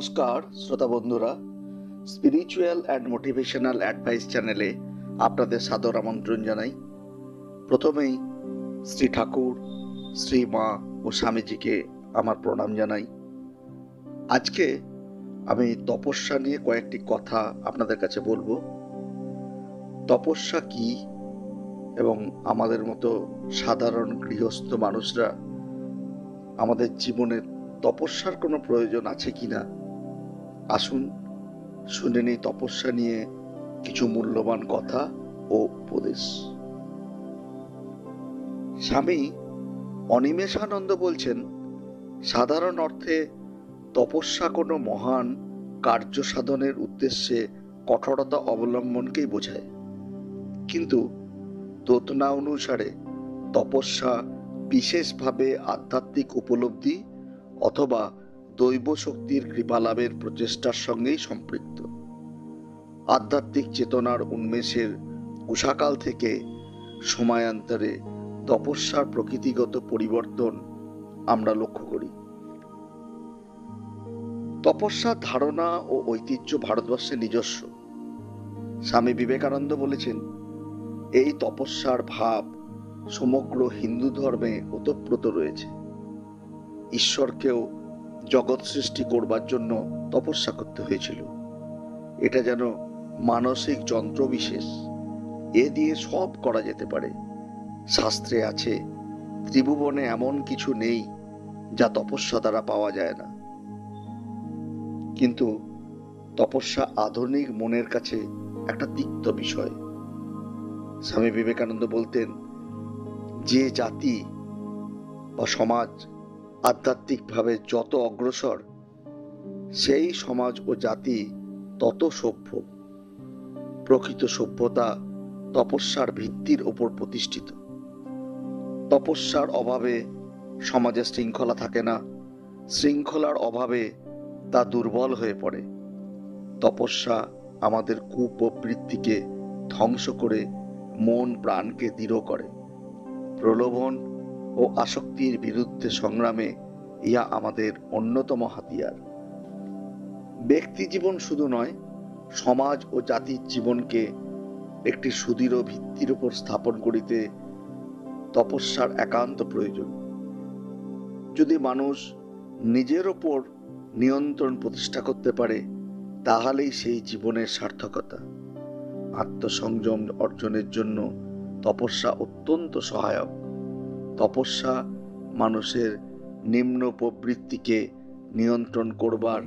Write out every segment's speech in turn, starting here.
নমস্কার শ্রোতা বন্ধুরা, স্পিরিচুয়াল অ্যান্ড মোটিভেশনাল অ্যাডভাইস চ্যানেলে আপনাদের সাদর আমন্ত্রণ জানাই। প্রথমেই শ্রী ঠাকুর, শ্রী মা ও স্বামীজিকে আমার প্রণাম জানাই। আজকে আমি তপস্যা নিয়ে কয়েকটি কথা আপনাদের কাছে বলবো। তপস্যা কি এবং আমাদের মতো সাধারণ গৃহস্থ মানুষরা আমাদের জীবনে তপস্যার কোনো প্রয়োজন আছে কিনা, আসুন শুনে নিই তপস্যা নিয়ে কিছু মূল্যবান কথা ও উপদেশ। স্বামী অনিমেষানন্দ বলছেন, সাধারণ অর্থে তপস্যা কোনো মহান কার্য সাধনের উদ্দেশ্যে কঠোরতা অবলম্বনকেই বোঝায়, কিন্তু দোতনা অনুসারে তপস্যা বিশেষভাবে আধ্যাত্মিক উপলব্ধি অথবা দৈব শক্তির কৃপালাভের প্রচেষ্টার সঙ্গেই সম্পৃক্ত। আধ্যাত্মিক চেতনার উন্মেষের উষাকাল থেকে সময়ান্তরে তপস্যার প্রকৃতিগত পরিবর্তন আমরা লক্ষ্য করি। তপস্যার ধারণা ও ঐতিহ্য ভারতবর্ষের নিজস্ব। স্বামী বিবেকানন্দ বলেছেন, এই তপস্যার ভাব সমগ্র হিন্দু ধর্মে ওতপ্রোত রয়েছে। ঈশ্বরকেও জগৎ সৃষ্টি করবার জন্য তপস্যা করতে হয়েছিল। এটা যেন মানসিক যন্ত্র বিশেষ, এ দিয়ে সব করা যেতে পারে। শাস্ত্রে আছে, ত্রিভুবনে এমন কিছু নেই যা তপস্যা দ্বারা পাওয়া যায় না। কিন্তু তপস্যা আধুনিক মনের কাছে একটা তিক্ত বিষয়। স্বামী বিবেকানন্দ বলতেন, যে জাতি বা সমাজ আধ্যাত্মিকভাবে যত অগ্রসর, সেই সমাজ ও জাতি তত সভ্য। প্রকৃত সভ্যতা তপস্যার ভিত্তির উপর প্রতিষ্ঠিত। তপস্যার অভাবে সমাজে শৃঙ্খলা থাকে না, শৃঙ্খলার অভাবে তা দুর্বল হয়ে পড়ে। তপস্যা আমাদের কুপ্রবৃত্তিকে ধ্বংস করে মন প্রাণকে দৃঢ় করে। প্রলোভন ও আসক্তির বিরুদ্ধে সংগ্রামে ইহা আমাদের অন্যতম হাতিয়ার। ব্যক্তি জীবন শুধু নয়, সমাজ ও জাতির জীবনকে একটি সুদৃঢ় ভিত্তির উপর স্থাপন করিতে তপস্যার একান্ত প্রয়োজন। যদি মানুষ নিজের ওপর নিয়ন্ত্রণ প্রতিষ্ঠা করতে পারে, তাহলেই সেই জীবনের সার্থকতা। আত্মসংযম অর্জনের জন্য তপস্যা অত্যন্ত সহায়ক। তপস্যা মানুষের নিম্ন প্রবৃত্তিকে নিয়ন্ত্রণ করবার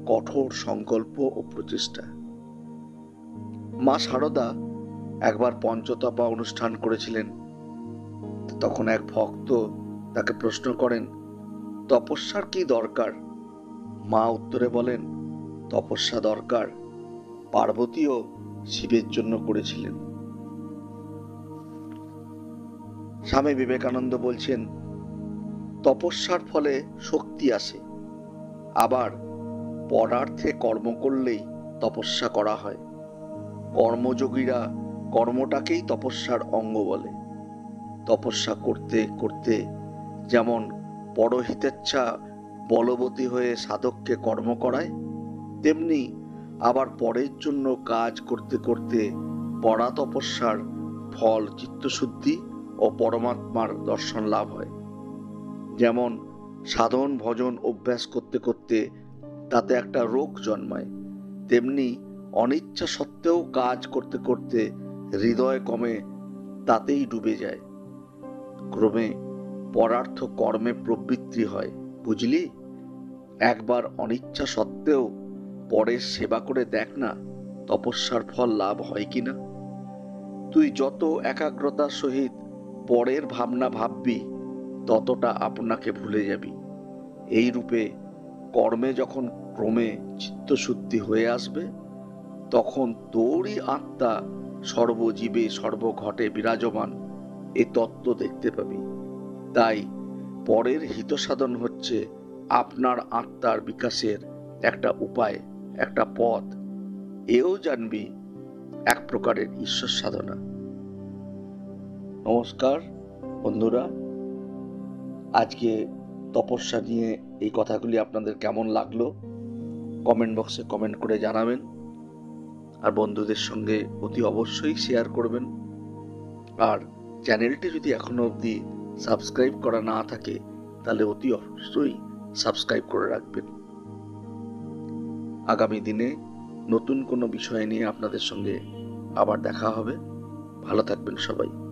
কঠোর সংকল্প ও প্রচেষ্টা। মা শারদা একবার পঞ্চতপা অনুষ্ঠান করেছিলেন। তখন এক ভক্ত তাকে প্রশ্ন করেন, তপস্যার কি দরকার? মা উত্তরে বলেন, তপস্যা দরকার, পার্বতীও শিবের জন্য করেছিলেন। স্বামী বিবেকানন্দ বলছেন, তপস্যার ফলে শক্তি আসে, আবার পরার্থে কর্ম করলেই তপস্যা করা হয়। কর্মযোগীরা কর্মটাকেই তপস্যার অঙ্গ বলে। তপস্যা করতে করতে যেমন পরহিতেচ্ছা বলবতী হয়ে সাধককে কর্ম করায়, তেমনি আবার পরের জন্য কাজ করতে করতে পরা তপস্যার ফল চিত্তশুদ্ধি ও পরমাত্মার দর্শন লাভ হয়। যেমন সাধন ভজন অভ্যাস করতে করতে তাতে একটা রোগ জন্মায়, তেমনি অনিচ্ছা সত্ত্বেও কাজ করতে করতে হৃদয় কমে তাতেই ডুবে যায়। ক্রমে পরার্থ কর্মে প্রবৃত্তি হয়। বুঝলি, একবার অনিচ্ছা সত্ত্বেও পরের সেবা করে দেখ না, তপস্যার ফল লাভ হয় কিনা। তুই যত একাগ্রতার সহিত পরের ভাবনা ভাববি, ততটা আপনাকে ভুলে যাবি। এই রূপে কর্মে যখন ক্রমে চিত্তশুদ্ধি হয়ে আসবে, তখন তোরই আত্মা সর্বজীবে সর্বঘটে বিরাজমান, এ তত্ত্ব দেখতে পাবি। তাই পরের হিতসাধন হচ্ছে আপনার আত্মার বিকাশের একটা উপায়, একটা পথ। এও জানবি এক প্রকারের ঈশ্বর সাধনা। নমস্কার বন্ধুরা, আজকে তপস্যা নিয়ে এই কথাগুলি আপনাদের কেমন লাগলো কমেন্ট বক্সে কমেন্ট করে জানাবেন। আর বন্ধুদের সঙ্গে অতি অবশ্যই শেয়ার করবেন। আর চ্যানেলটি যদি এখনো অবধি সাবস্ক্রাইব করা না থাকে তাহলে অতি অবশ্যই সাবস্ক্রাইব করে রাখবেন। আগামী দিনে নতুন কোনো বিষয় নিয়ে আপনাদের সঙ্গে আবার দেখা হবে। ভালো থাকবেন সবাই।